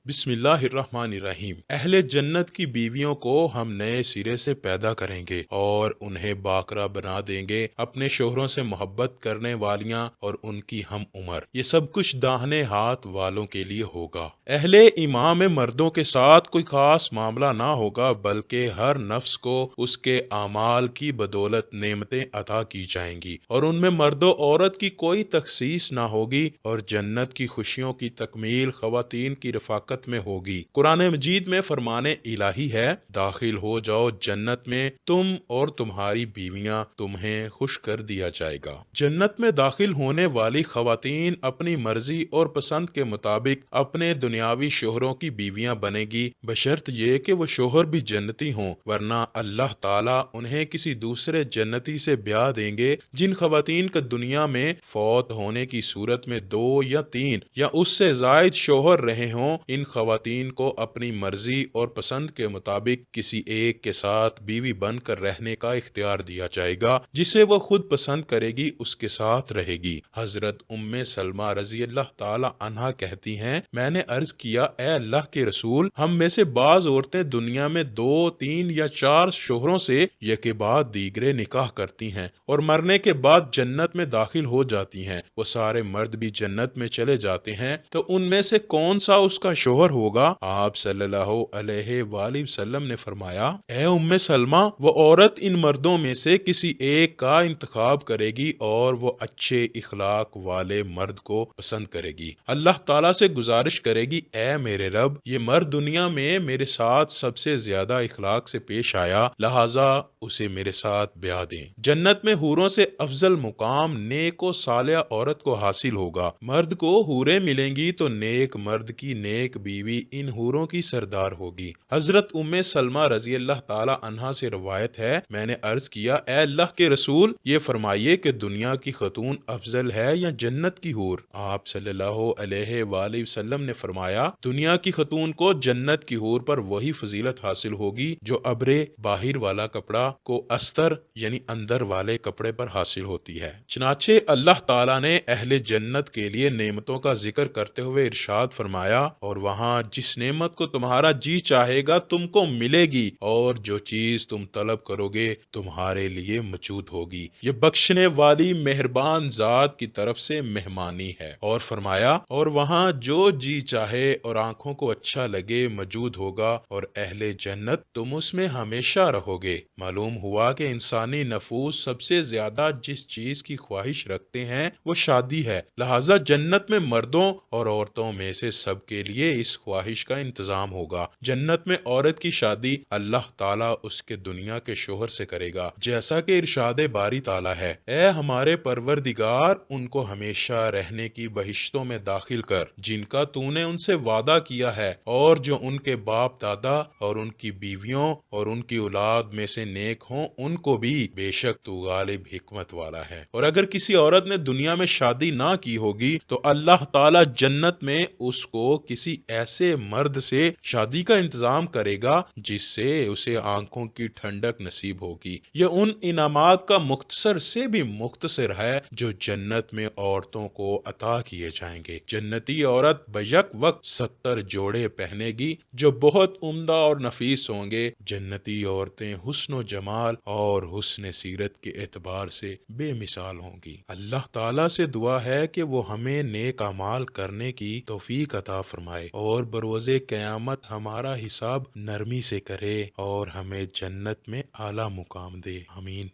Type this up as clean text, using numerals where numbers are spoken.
बिस्मिल्लाहिर्रहमानिर्रहीम। अहले जन्नत की बीवियों को हम नए सिरे से पैदा करेंगे और उन्हें बाकरा बना देंगे, अपने शोहरों से मोहब्बत करने वालियां और उनकी हम उम्र। ये सब कुछ दाहिने हाथ वालों के लिए होगा। अहले ईमान में मर्दों के साथ कोई खास मामला ना होगा, बल्कि हर नफ्स को उसके आमाल की बदौलत नेमतें अता की जाएंगी और उनमें मर्दो औरत की कोई तखसीस ना होगी और जन्नत की खुशियों की तकमील खवातीन की रफाकत में होगी। कुरान मजीद में फरमाने इलाही है, दाखिल हो जाओ जन्नत में, तुम और तुम्हारी बीवियां, तुम्हें खुश कर दिया जाएगा। जन्नत में दाखिल होने वाली खवातीन अपनी मर्जी और पसंद के मुताबिक अपने दुनियावी शोहरों की बीवियां बनेगी, बशर्त ये कि वो शोहर भी जन्नती हों, वरना अल्लाह ताला उन्हें किसी दूसरे जन्नती से ब्याह देंगे। जिन खवातीन का दुनिया में फौत होने की सूरत में 2 या 3 या उससे जायद शोहर रहे हों, इन खवातीन को अपनी मर्जी और पसंद के मुताबिक किसी एक के साथ बीवी बनकर रहने का इख्तियार दिया जाएगा। जिसे वो खुद पसंद करेगी उसके साथ रहेगी। हजरत उम्मे सलमा रजी अल्लाह ताला अन्हा कहती हैं, मैंने अर्ज किया, ए अल्लाह के रसूल, हम में से बाज औरतें दुनिया में 2, 3 या 4 शोहरों से यके बाद दीगरे निकाह करती हैं और मरने के बाद जन्नत में दाखिल हो जाती हैं। वो सारे मर्द भी जन्नत में चले जाते हैं, तो उनमें से कौन सा उसका शोहर होगा? आप सल्लल्लाहु अलैहि वसल्लम ने फरमाया, ए उम्मे सलमा, वो औरत इन मर्दों में से किसी एक का इंतखाब करेगी और वो अच्छे इखलाक वाले मर्द को पसंद करेगी। अल्लाह ताला से गुजारिश करेगी, ए मेरे रब, ये मर्द दुनिया में मेरे साथ सबसे ज्यादा इखलाक से पेश आया, लिहाजा उसे मेरे साथ ब्याह दें। जन्नत में हूरों से अफजल मुकाम नेक व सालिया औरत को हासिल होगा। मर्द को हूरें मिलेंगी तो नेक मर्द की नेक बीवी इन हूरों की सरदार होगी। हजरत उम्मे सलमा रजी अल्लाह ताला अन्हा से रवायत है, मैंने अर्ज किया, ए अल्लाह के रसूल, ये फरमाइए कि दुनिया की खतून अफजल है या जन्नत की हूर? आप सल्लल्लाहु अलैहि वसल्लम ने फरमाया, दुनिया की खतून को जन्नत की हूर पर वही फजीलत हासिल होगी जो अब्रे बाहिर वाला कपड़ा को अस्तर यानी अंदर वाले कपड़े पर हासिल होती है। चनाचे अल्लाह ताला ने अहले जन्नत के लिए नेमतों का जिक्र करते हुए इरशाद फरमाया, और वहाँ जिस नेमत को तुम्हारा जी चाहेगा तुमको मिलेगी और जो चीज तुम तलब करोगे तुम्हारे लिए मौजूद होगी। ये बख्शने वाली मेहरबान जात की तरफ से मेहमानी है। और फरमाया, और वहाँ जो जी चाहे और आंखों को अच्छा लगे मौजूद होगा और अहले जन्नत तुम उसमें हमेशा रहोगे। मालूम हुआ कि इंसानी नफूस सबसे ज्यादा जिस चीज की ख्वाहिश रखते हैं वो शादी है, लिहाजा जन्नत में मर्दों और औरतों में से सबके लिए इस ख्वाहिश का इंतजाम होगा। जन्नत में औरत की शादी अल्लाह ताला उसके दुनिया के शोहर से करेगा, जैसा कि इरशादे बारी ताला है, ए हमारे परवरदिगार, उनको हमेशा रहने की बहिश्तों में दाखिल कर जिनका तूने उनसे वादा किया है, और जो उनके बाप दादा और उनकी बीवियों और उनकी औलाद में से नेक हों उनको भी, बेशक तू गालिब हिकमत वाला है। और अगर किसी औरत ने दुनिया में शादी ना की होगी तो अल्लाह ताला जन्नत में उसको किसी ऐसे मर्द से शादी का इंतजाम करेगा जिससे उसे आंखों की ठंडक नसीब होगी। यह उन इनामात का मुख्तसर से भी मुख्तसर है जो जन्नत में औरतों को अता किए जाएंगे। जन्नती औरत बयक वक्त 70 जोड़े पहनेगी जो बहुत उम्दा और नफीस होंगे। जन्नती औरतें हुस्न जमाल और हुस्न सीरत के एतबार से बेमिसाल होंगी। अल्लाह ताला से दुआ है कि वो हमें नेक अमाल करने की तौफीक अता फरमाए और बरोज़े क़यामत हमारा हिसाब नरमी से करे और हमें जन्नत में आला मुकाम दे। आमीन।